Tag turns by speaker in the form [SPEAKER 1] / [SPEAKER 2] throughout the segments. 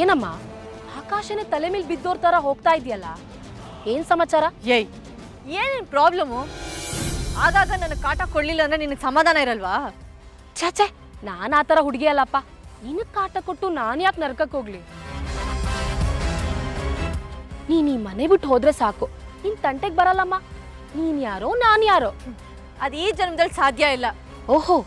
[SPEAKER 1] ಏನಮ್ಮ ಆಕಾಶನೇ ತಲೆ ಮೇಲೆ ಬಿದ್ದೋರ್ ತರ ಹೋಗ್ತಾ ಇದೆಯಲ್ಲ, ಏನ್ ಸಮಾಚಾರ?
[SPEAKER 2] ಏನೇನ್ ಪ್ರಾಬ್ಲಮ್ಮು? ಆಗಾಗ ನನಗೆ ಕಾಟ ಕೊಡ್ಲಿಲ್ಲ ಅಂದ್ರೆ ನಿನಗೆ ಸಮಾಧಾನ ಇರಲ್ವಾ?
[SPEAKER 1] ಛೇ, ನಾನು ಆ ಥರ ಹುಡುಗಿ ಅಲ್ಲಪ್ಪ. ನಿನಗೆ ಕಾಟ ಕೊಟ್ಟು ನಾನು ಯಾಕೆ ನರ್ಕಕ್ಕೆ ಹೋಗ್ಲಿ? ನೀನು ಈ ಮನೆ ಬಿಟ್ಟು ಹೋದ್ರೆ ಸಾಕು, ನಿನ್ ತಂಟೆಗೆ ಬರಲ್ಲಮ್ಮ. ನೀನ್ ಯಾರೋ ನಾನು ಯಾರೋ.
[SPEAKER 2] ಅದು ಈ ಜನ್ಮದಲ್ಲಿ ಸಾಧ್ಯ ಇಲ್ಲ.
[SPEAKER 1] ಓಹೋ,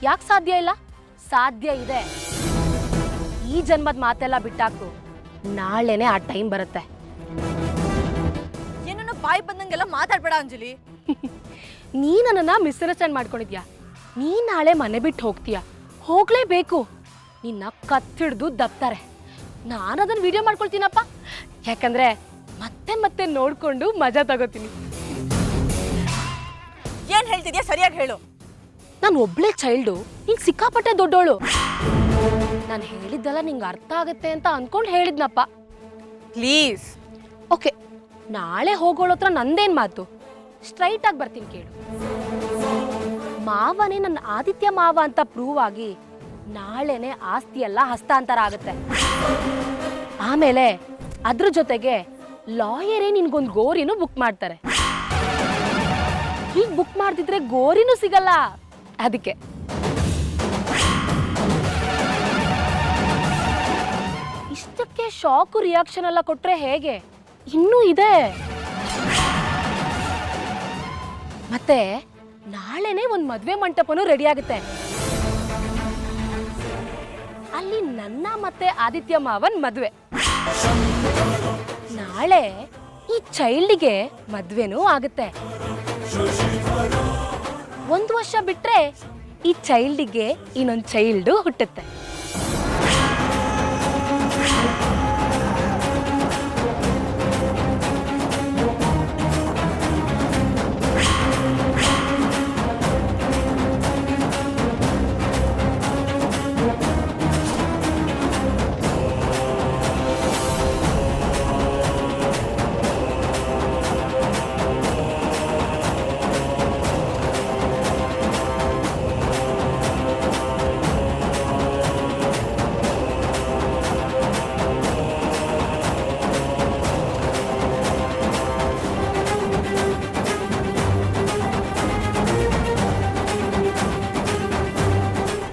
[SPEAKER 1] ಯಾಕೆ ಸಾಧ್ಯ ಇಲ್ಲ? ಸಾಧ್ಯ ಇದೆ. ಈ ಜನ್ಮದ ಮಾತೆಲ್ಲ ಬಿಟ್ಟಾಕು, ನಾಳೆನೆ ಆ ಟೈಮ್ ಬರುತ್ತೆ.
[SPEAKER 2] ಏನನ್ನ ಬಾಯಿ ಬಂದಂಗೆಲ್ಲ ಮಾತಾಡ್ಬೇಡ ಅಂಜಲಿ.
[SPEAKER 1] ನೀ ನನ್ನನ್ನ ಮಿಸ್ಅಂಡರ್ಸ್ಟ್ಯಾಂಡ್ ಮಾಡ್ಕೊಂಡಿದ್ಯಾ? ನೀ ನಾಳೆ ಮನೆ ಬಿಟ್ಟು ಹೋಗ್ತೀಯ, ಹೋಗ್ಲೇಬೇಕು. ನಿನ್ನ ಕತ್ತಿಡ್ದು ದಬ್ತಾರೆ. ನಾನು ಅದನ್ನ ವಿಡಿಯೋ ಮಾಡ್ಕೊಳ್ತೀನಪ್ಪ, ಯಾಕಂದ್ರೆ ಮತ್ತೆ ಮತ್ತೆ ನೋಡ್ಕೊಂಡು ಮಜಾ ತಗೋತೀನಿ.
[SPEAKER 2] ಏನ್ ಹೇಳ್ತಿದ್ಯಾ ಸರಿಯಾಗಿ ಹೇಳು.
[SPEAKER 1] ನಾನು ಒಬ್ಳೆ ಚೈಲ್ಡು, ನಿಂಗೆ ಸಿಕ್ಕಾಪಟ್ಟೆ ದೊಡ್ಡೋಳು. ನಾನು ಹೇಳಿದ್ದೆಲ್ಲ ನಿಂಗೆ ಅರ್ಥ ಆಗತ್ತೆ ಅಂತ ಅನ್ಕೊಂಡು ಹೇಳಿದ್ನಪ್ಪ.
[SPEAKER 2] ಪ್ಲೀಸ್.
[SPEAKER 1] ಓಕೆ, ನಾಳೆ ಹೋಗೋಳ ಹತ್ರ ನಂದೇನ್ ಮಾತು, ಸ್ಟ್ರೈಟ್ ಆಗಿ ಬರ್ತೀನಿ ಕೇಳು. ಮಾವನೇ ನನ್ನ ಆದಿತ್ಯ ಮಾವ ಅಂತ ಪ್ರೂವ್ ಆಗಿ ನಾಳೆನೆ ಆಸ್ತಿ ಎಲ್ಲ ಹಸ್ತಾಂತರ ಆಗುತ್ತೆ. ಆಮೇಲೆ ಅದ್ರ ಜೊತೆಗೆ ಲಾಯರೇ ನಿನ್ಗೊಂದು ಗೋರಿನೂ ಬುಕ್ ಮಾಡ್ತಾರೆ. ಈಗ ಬುಕ್ ಮಾಡ್ತಿದ್ರೆ ಗೋರಿನೂ ಸಿಗಲ್ಲ. ಅದಕ್ಕೆ ಇಷ್ಟಕ್ಕೆ ಶಾಕು ರಿಯಾಕ್ಷನ್ ಎಲ್ಲ ಕೊಟ್ರೆ ಹೇಗೆ? ಇನ್ನೂ ಇದೆ. ಮತ್ತೆ ನಾಳೆನೆ ಒಂದು ಮದ್ವೆ ಮಂಟಪನೂ ರೆಡಿ ಆಗುತ್ತೆ. ಅಲ್ಲಿ ನನ್ನ ಮತ್ತೆ ಆದಿತ್ಯ ಮಾವನ್ ಮದ್ವೆ. ನಾಳೆ ಈ ಚೈಲ್ಡ್ಗೆ ಮದ್ವೆನೂ ಆಗುತ್ತೆ. 1 ವರ್ಷ ಬಿಟ್ರೆ ಈ ಚೈಲ್ಡ್ಗೆ ಇನ್ನೊಂದು ಚೈಲ್ಡು ಹುಟ್ಟುತ್ತೆ.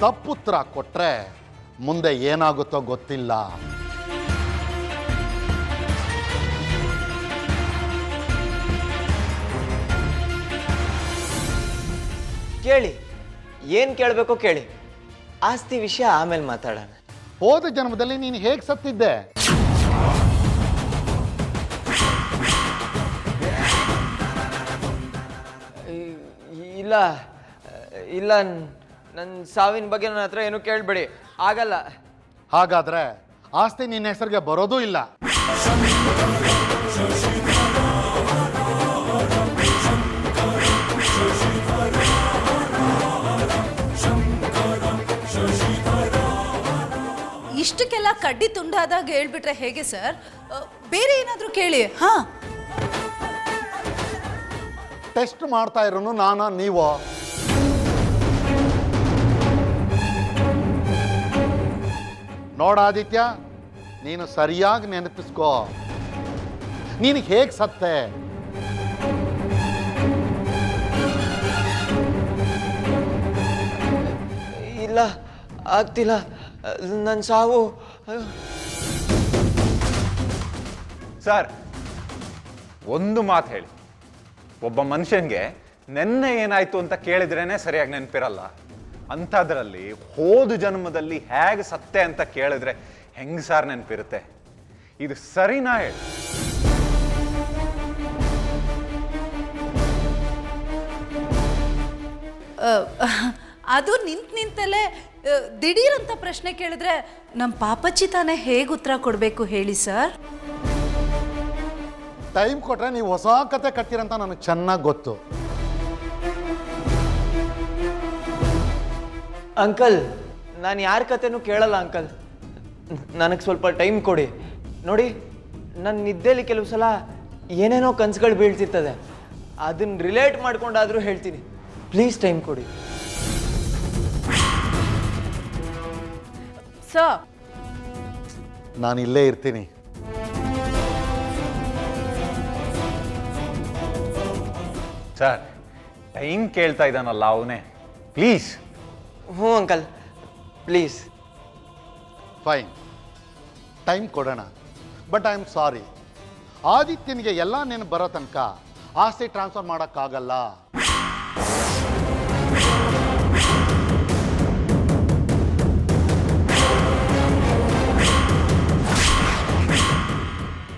[SPEAKER 3] ತಪ್ಪುತ್ರ ಕೊಟ್ರೆ ಮುಂದೆ ಏನಾಗುತ್ತೋ ಗೊತ್ತಿಲ್ಲ.
[SPEAKER 4] ಕೇಳಿ, ಏನ್ ಕೇಳಬೇಕೋ ಕೇಳಿ. ಆಸ್ತಿ ವಿಷಯ ಆಮೇಲೆ ಮಾತಾಡೋಣ.
[SPEAKER 3] ಹೋದ ಜನ್ಮದಲ್ಲಿ ನೀನು ಹೇಗೆ ಸತ್ತಿದ್ದೆ?
[SPEAKER 4] ಇಲ್ಲ ಇಲ್ಲ, ನನ್ನ ಸಾವಿನ ಬಗ್ಗೆ ನನ್ನ ಹತ್ರ ಏನು ಕೇಳಬೇಡಿ, ಆಗಲ್ಲ.
[SPEAKER 3] ಹಾಗಾದ್ರೆ ಆಸ್ತಿ ನಿನ್ನ ಹೆಸರಿಗೆ ಬರೋದೂ ಇಲ್ಲ.
[SPEAKER 5] ಇಷ್ಟಕ್ಕೆಲ್ಲ ಕಡ್ಡಿ ತುಂಡಾದಾಗ ಹೇಳ್ಬಿಟ್ರೆ ಹೇಗೆ ಸರ್? ಬೇರೆ ಏನಾದರೂ ಕೇಳಿ. ಹಾ,
[SPEAKER 3] ಟೆಸ್ಟ್ ಮಾಡ್ತಾ ಇರೋನು ನಾನಾ ನೀವು? ನೋಡ ಆದಿತ್ಯ, ನೀನು ಸರಿಯಾಗಿ ನೆನಪಿಸ್ಕೋ, ನೀನು ಹೇಗೆ ಸತ್ತೆ?
[SPEAKER 4] ಇಲ್ಲ, ಆಗ್ತಿಲ್ಲ ನನ್ನ ಸಾವು.
[SPEAKER 6] ಸರ್, ಒಂದು ಮಾತು ಹೇಳಿ. ಒಬ್ಬ ಮನುಷ್ಯನಿಗೆ ನೆನ್ನೆ ಏನಾಯ್ತು ಅಂತ ಕೇಳಿದ್ರೇನೆ ಸರಿಯಾಗಿ ನೆನಪಿರಲ್ಲ. ಅಂಥದ್ರಲ್ಲಿ ಹೋದ ಜನ್ಮದಲ್ಲಿ ಹೇಗೆ ಸತ್ತೆ ಅಂತ ಕೇಳಿದ್ರೆ ಹೆಂಗ್ ಸಾರ್ ನೆನಪಿರುತ್ತೆ? ಇದು ಸರಿನಾ ಹೇಳಿ?
[SPEAKER 5] ಅದು ನಿಂತಲ್ಲೇ ದಿಢೀರಂತ ಪ್ರಶ್ನೆ ಕೇಳಿದ್ರೆ ನಮ್ಮ ಪಾಪಚ್ಚಿ ತಾನೇ ಹೇಗೆ ಉತ್ತರ ಕೊಡಬೇಕು ಹೇಳಿ ಸರ್?
[SPEAKER 3] ಟೈಮ್ ಕೊಟ್ರೆ ನೀವು ಹೊಸ ಕತೆ ಕಟ್ತೀರಂತ ನನಗೆ ಚೆನ್ನಾಗಿ ಗೊತ್ತು.
[SPEAKER 4] ಅಂಕಲ್, ನಾನು ಯಾರ ಕತೆನೂ ಕೇಳಲ್ಲ ಅಂಕಲ್. ನನಗೆ ಸ್ವಲ್ಪ ಟೈಮ್ ಕೊಡಿ. ನೋಡಿ, ನನ್ನ ನಿದ್ದೆಲಿ ಕೆಲವು ಸಲ ಏನೇನೋ ಕನಸುಗಳು ಬೀಳ್ತಿರ್ತದೆ, ಅದನ್ನ ರಿಲೇಟ್ ಮಾಡ್ಕೊಂಡಾದರೂ ಹೇಳ್ತೀನಿ. ಪ್ಲೀಸ್ ಟೈಮ್ ಕೊಡಿ.
[SPEAKER 2] ಸರ್,
[SPEAKER 3] ನಾನು ಇಲ್ಲೇ ಇರ್ತೀನಿ.
[SPEAKER 6] ಸರ್ ಟೈಮ್ ಕೇಳ್ತಾ ಇದ್ದಾನಲ್ಲ ಅವನೇ, ಪ್ಲೀಸ್.
[SPEAKER 4] ಹ್ಞೂ ಅಂಕಲ್, ಪ್ಲೀಸ್.
[SPEAKER 3] ಫೈನ್, ಟೈಮ್ ಕೊಡೋಣ. ಬಟ್ ಐ ಆಮ್ ಸಾರಿ, ಆದಿತ್ಯನಿಗೆ ಎಲ್ಲ ನೆನಪು ಬರೋ ತನಕ ಆಸ್ತಿ ಟ್ರಾನ್ಸ್ಫರ್ ಮಾಡೋಕ್ಕಾಗಲ್ಲ.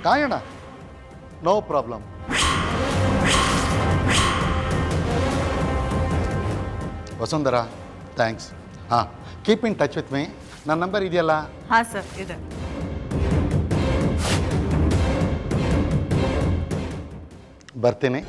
[SPEAKER 3] ಕಾಯೋಣ, ನೋ ಪ್ರಾಬ್ಲಮ್. ವಸುಂಧರಾ, ಥ್ಯಾಂಕ್ಸ್. ಹಾಂ, keep in touch with me. ನನ್ನ ನಂಬರ್ ಇದೆಯಲ್ಲ?
[SPEAKER 2] ಹಾಂ ಸರ್, ಇದೆ.
[SPEAKER 3] ಬರ್ತೀನಿ.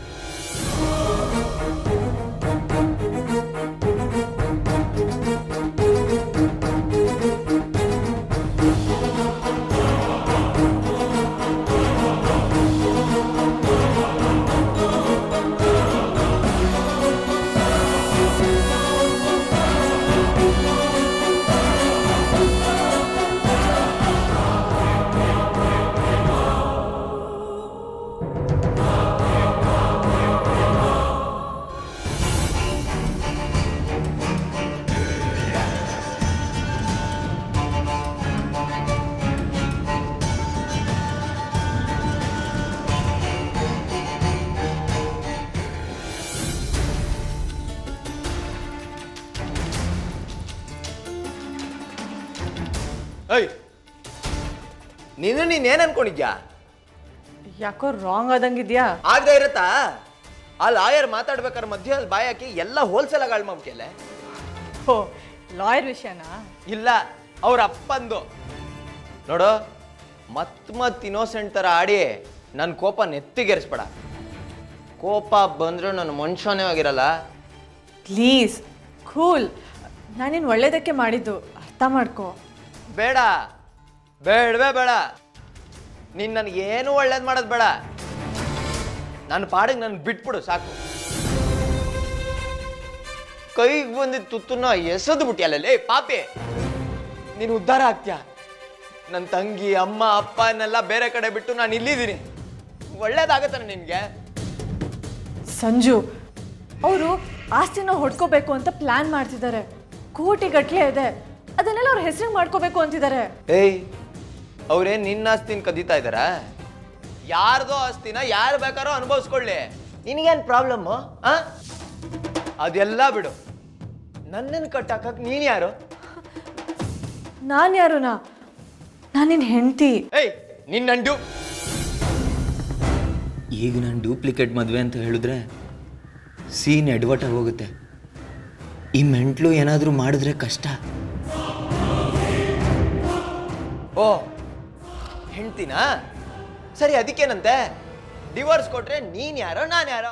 [SPEAKER 4] ಏಯ್, ನೀನೇನು ಅನ್ಕೊಂಡಿದ್ಯಾ?
[SPEAKER 2] ಯಾಕೋ ರಾಂಗ್ ಆದಂಗಿದ್ಯಾ?
[SPEAKER 4] ಆಗದೆ ಇರತ್ತಾ? ಆ ಲಾಯರ್ ಮಾತಾಡ್ಬೇಕಾದ್ರೆ ಮಧ್ಯ ಅಲ್ಲಿ ಬಾಯಿ ಹಾಕಿ ಎಲ್ಲ ಹೋಲ್ಸೇಲ್ ಆಗಿ ಮಾಡ್ಬಿಟ್ಟಿಯಲ್ಲ.
[SPEAKER 2] ಓ, ಲಾಯರ್ ವಿಷಯನಾ?
[SPEAKER 4] ಇಲ್ಲ, ಅವ್ರ ಅಪ್ಪಂದು. ನೋಡು, ಮತ್ ಇನ್ನೋಸೆಂಟ್ ಥರ ಆಡಿ ನನ್ನ ಕೋಪ ನೆತ್ತಿಗೆರಿಸ್ಬೇಡ. ಕೋಪ ಬಂದರೂ ನನ್ನ ಮನುಷ್ಯನೇ ಆಗಿರಲ್ಲ.
[SPEAKER 2] Please cool. ನಾನೇನು ಒಳ್ಳೇದಕ್ಕೆ ಮಾಡಿದ್ದು, ಅರ್ಥ ಮಾಡ್ಕೋ.
[SPEAKER 4] ಬೇಡ, ಬೇಡವೇ ಬೇಡ. ನೀನು ನನಗೇನು ಒಳ್ಳೇದು ಮಾಡೋದು ಬೇಡ. ನನ್ನ ಪಾಡಿಗೆ ನನ್ನ ಬಿಟ್ಬಿಡು ಸಾಕು. ಕೈಗೆ ಬಂದಿದ್ದ ತುತ್ತನ್ನ ಎಸೆದು ಬಿಟ್ಟಿಯಲ್ಲೇ ಪಾಪಿ. ನೀನು ಉದ್ಧಾರ ಆಗ್ತೀಯ. ನನ್ನ ತಂಗಿ, ಅಮ್ಮ, ಅಪ್ಪನೆಲ್ಲ ಬೇರೆ ಕಡೆ ಬಿಟ್ಟು ನಾನು ಇಲ್ಲಿದ್ದೀನಿ. ಒಳ್ಳೇದಾಗತ್ತಾನೆ ನಿನಗೆ?
[SPEAKER 2] ಸಂಜು, ಅವರು ಆಸ್ತಿನ ಹೊಡ್ಕೋಬೇಕು ಅಂತ ಪ್ಲಾನ್ ಮಾಡ್ತಿದ್ದಾರೆ. ಕೋಟಿಗಟ್ಟಲೆ ಇದೆ, ಅದನ್ನೆಲ್ಲ ಅವ್ರ ಹೆಸರಿಗೆ ಮಾಡ್ಕೋಬೇಕು ಅಂತಿದ್ದಾರೆ.
[SPEAKER 4] ಏಯ್, ಅವ್ರೇನು ನಿನ್ನ ಆಸ್ತಿನ ಕದೀತಾ ಇದ್ದಾರ? ಯಾರ್ದೋ ಆಸ್ತಿನ ಯಾರು ಬೇಕಾರೋ ಅನುಭವಿಸ್ಕೊಳ್ಳಿ. ನಿನಗೇನು ಪ್ರಾಬ್ಲಮ್ಮು? ಅದೆಲ್ಲ ಬಿಡು. ನನ್ನನ್ನು ಕಟ್ಟಾಕಕ್ಕೆ ನೀನು ಯಾರು?
[SPEAKER 2] ನಾನು ಯಾರುನಾ? ನಾನಿನ್ ಹೆಂಡತಿ.
[SPEAKER 4] ಏಯ್, ನಿನ್ನಂಡು. ಈಗ ನಾನು ಡೂಪ್ಲಿಕೇಟ್ ಮದುವೆ ಅಂತ ಹೇಳಿದ್ರೆ ಸೀನ್ ಎಡವಟ್ಟಾಗಿ ಹೋಗುತ್ತೆ. ಈ ಮೆಂಟ್ಲು ಏನಾದರೂ ಮಾಡಿದ್ರೆ ಕಷ್ಟ. ಓ, ಹೆಂಡ್ತಿನಾ? ಸರಿ, ಅದಕ್ಕೇನಂತೆ? ಡಿವೋರ್ಸ್ ಕೊಟ್ರೆ ನೀನ್ ಯಾರೋ ನಾನು ಯಾರೋ?